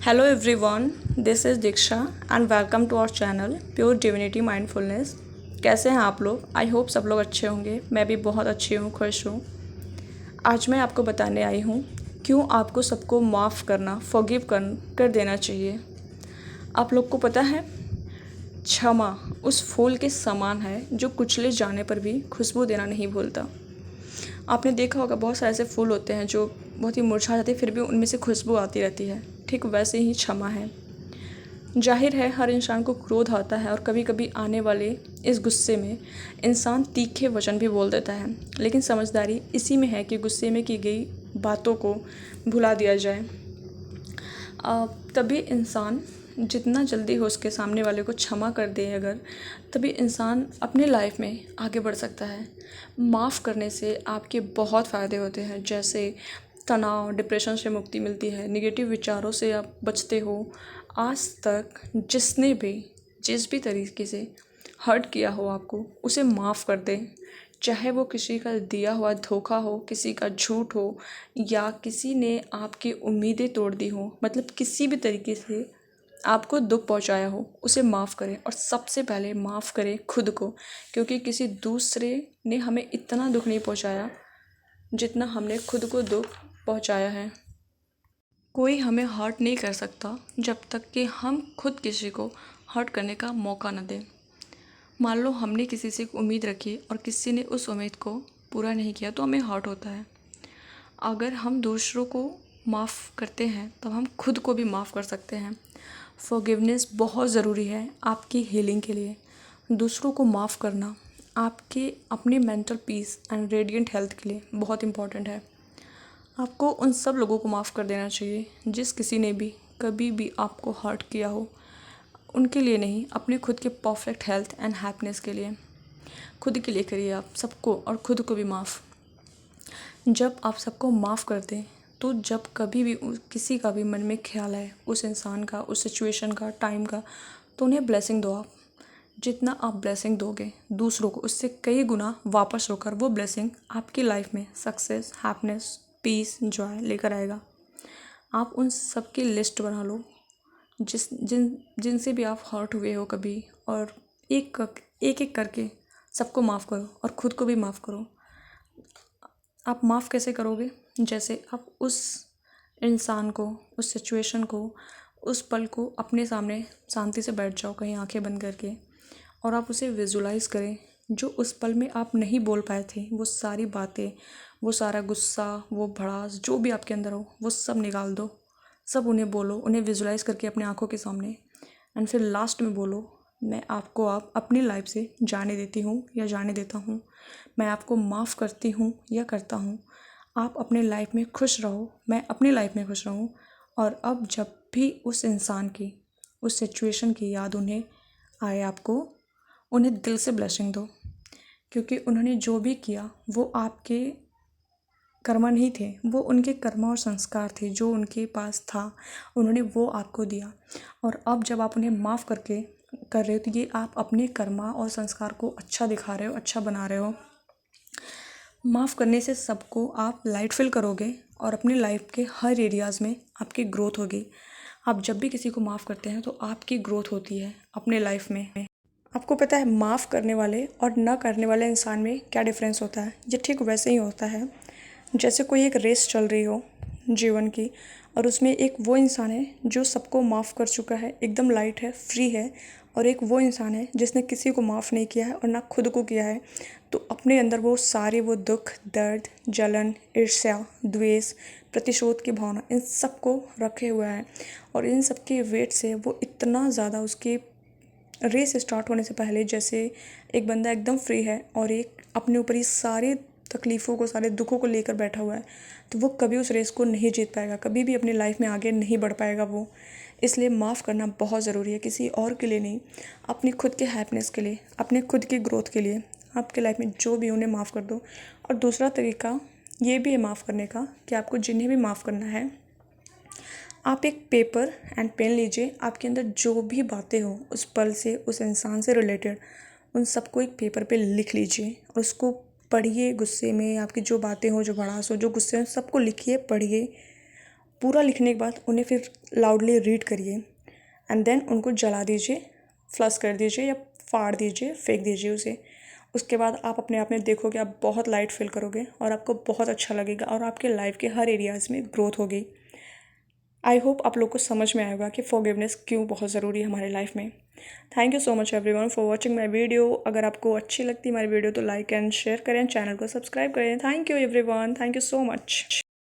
Hello everyone, this is Diksha and welcome to our channel Pure Divinity Mindfulness। कैसे हैं आप लोग? I hope सब लोग अच्छे होंगे। मैं भी बहुत अच्छी हूँ, खुश हूँ। आज मैं आपको बताने आई हूँ क्यों आपको सबको माफ़ करना, फॉरगिव कर देना चाहिए। आप लोग को पता है, क्षमा उस फूल के समान है जो कुचले जाने पर भी खुशबू देना नहीं भूलता। आपने देखा होगा बहुत सारे ऐसे फूल होते हैं जो बहुत ही मुरझा जाते हैं, फिर भी उनमें से खुशबू आती रहती है। ठीक वैसे ही क्षमा है। जाहिर है हर इंसान को क्रोध आता है और कभी कभी आने वाले इस गुस्से में इंसान तीखे वचन भी बोल देता है, लेकिन समझदारी इसी में है कि गुस्से में की गई बातों को भुला दिया जाए। तभी इंसान जितना जल्दी हो उसके सामने वाले को क्षमा कर दे अगर, तभी इंसान अपने लाइफ में आगे बढ़ सकता है। माफ़ करने से आपके बहुत फ़ायदे होते हैं, जैसे तनाव, डिप्रेशन से मुक्ति मिलती है, नेगेटिव विचारों से आप बचते हो। आज तक जिसने भी जिस भी तरीके से हर्ट किया हो आपको, उसे माफ़ कर दें। चाहे वो किसी का दिया हुआ धोखा हो, किसी का झूठ हो, या किसी ने आपकी उम्मीदें तोड़ दी हो, मतलब किसी भी तरीके से आपको दुख पहुंचाया हो, उसे माफ़ करें। और सबसे पहले माफ़ करें खुद को, क्योंकि किसी दूसरे ने हमें इतना दुख नहीं पहुंचाया जितना हमने खुद को दुख पहुंचाया है। कोई हमें हर्ट नहीं कर सकता जब तक कि हम खुद किसी को हर्ट करने का मौका न दें। मान लो हमने किसी से एक उम्मीद रखी और किसी ने उस उम्मीद को पूरा नहीं किया, तो हमें हर्ट होता है। अगर हम दूसरों को माफ़ करते हैं तब हम खुद को भी माफ़ कर सकते हैं। फॉरगिवनेस बहुत ज़रूरी है आपकी हीलिंग के लिए। दूसरों को माफ़ करना आपके अपने mental peace and radiant health के लिए बहुत इम्पॉर्टेंट है। आपको उन सब लोगों को माफ़ कर देना चाहिए जिस किसी ने भी कभी भी आपको हर्ट किया हो। उनके लिए नहीं, अपने खुद के परफेक्ट हेल्थ एंड हैप्पीनेस के लिए। खुद के लिए करिए आप सबको, और खुद को भी माफ़। जब आप सबको माफ़ कर दें, तो जब कभी भी किसी का भी मन में ख्याल आए उस इंसान का, उस सिचुएशन का, टाइम का, तो उन्हें ब्लेसिंग दो आप। जितना आप ब्लेसिंग दोगे दूसरों को, उससे कई गुना वापस होकर वो ब्लेसिंग आपकी लाइफ में सक्सेस, हैप्पीनेस, पीस, जॉय लेकर आएगा। आप उन सब की लिस्ट बना लो जिनसे भी आप हर्ट हुए हो कभी, और एक एक करके सबको माफ़ करो और ख़ुद को भी माफ़ करो। आप माफ़ कैसे करोगे? जैसे आप उस इंसान को, उस सिचुएशन को, उस पल को अपने सामने शांति से बैठ जाओ कहीं आंखें बंद करके, और आप उसे विजुलाइज़ करें जो उस पल में आप नहीं बोल पाए थे। वो सारी बातें, वो सारा गुस्सा, वो भड़ास जो भी आपके अंदर हो, वो सब निकाल दो। सब उन्हें बोलो, उन्हें विजुलाइज़ करके अपने आंखों के सामने। एंड फिर लास्ट में बोलो, मैं आपको आप अपनी लाइफ से जाने देती हूँ या जाने देता हूँ। मैं आपको माफ़ करती हूँ या करता हूँ। आप अपने लाइफ में खुश रहो, मैं अपनी लाइफ में खुश रहूँ। और अब जब भी उस इंसान की, उस सिचुएशन की याद उन्हें आए, आपको उन्हें दिल से ब्लेसिंग दो, क्योंकि उन्होंने जो भी किया वो आपके कर्मा नहीं थे, वो उनके कर्मा और संस्कार थे जो उनके पास था, उन्होंने वो आपको दिया। और अब जब आप उन्हें माफ़ कर रहे हो, तो ये आप अपने कर्मा और संस्कार को अच्छा दिखा रहे हो, अच्छा बना रहे हो। माफ़ करने से सबको आप लाइट फील करोगे और अपनी लाइफ के हर एरियाज़ में आपकी ग्रोथ होगी। आप जब भी किसी को माफ़ करते हैं तो आपकी ग्रोथ होती है अपने लाइफ में। आपको पता है माफ़ करने वाले और न करने वाले इंसान में क्या डिफरेंस होता है? ये ठीक वैसे ही होता है जैसे कोई एक रेस चल रही हो जीवन की, और उसमें एक वो इंसान है जो सबको माफ़ कर चुका है, एकदम लाइट है, फ्री है, और एक वो इंसान है जिसने किसी को माफ़ नहीं किया है और ना खुद को किया है। तो अपने अंदर वो सारे वो दुख, दर्द, जलन, ईर्ष्या, द्वेष, प्रतिशोध की भावना, इन सबको रखे हुआ है। और इन सब के वेट से वो इतना ज़्यादा, उसके रेस स्टार्ट होने से पहले, जैसे एक बंदा एकदम फ्री है और एक अपने ऊपर ही सारे तकलीफ़ों को, सारे दुखों को लेकर बैठा हुआ है, तो वो कभी उस रेस को नहीं जीत पाएगा, कभी भी अपनी लाइफ में आगे नहीं बढ़ पाएगा वो। इसलिए माफ़ करना बहुत ज़रूरी है, किसी और के लिए नहीं, अपनी खुद के हैप्पीनेस के लिए, अपने खुद की ग्रोथ के लिए। आपके लाइफ में जो भी, उन्हें माफ़ कर दो। और दूसरा तरीका ये भी है माफ़ करने का कि आपको जिन्हें भी माफ़ करना है, आप एक पेपर एंड पेन लीजिए। आपके अंदर जो भी बातें हो उस पल से, उस इंसान से रिलेटेड, उन सबको एक पेपर पे लिख लीजिए और उसको पढ़िए। गुस्से में आपकी जो बातें हो, जो भड़ास हो, जो गुस्से हो, सबको लिखिए, पढ़िए। पूरा लिखने के बाद उन्हें फिर लाउडली रीड करिए एंड देन उनको जला दीजिए, फ्लश कर दीजिए या फाड़ दीजिए, फेंक दीजिए उसे। उसके बाद आप अपने आप में देखोगे, आप बहुत लाइट फील करोगे और आपको बहुत अच्छा लगेगा और आपके लाइफ के हर एरियाज़ में ग्रोथ होगी। आई होप आप लोग को समझ में आएगा कि फॉरगिवनेस क्यों बहुत ज़रूरी है हमारे लाइफ में। Thank you so much everyone for watching my video. अगर आपको अच्छी लगती है हमारी वीडियो तो लाइक एंड शेयर करें, चैनल को सब्सक्राइब करें। Thank you everyone, thank you so much.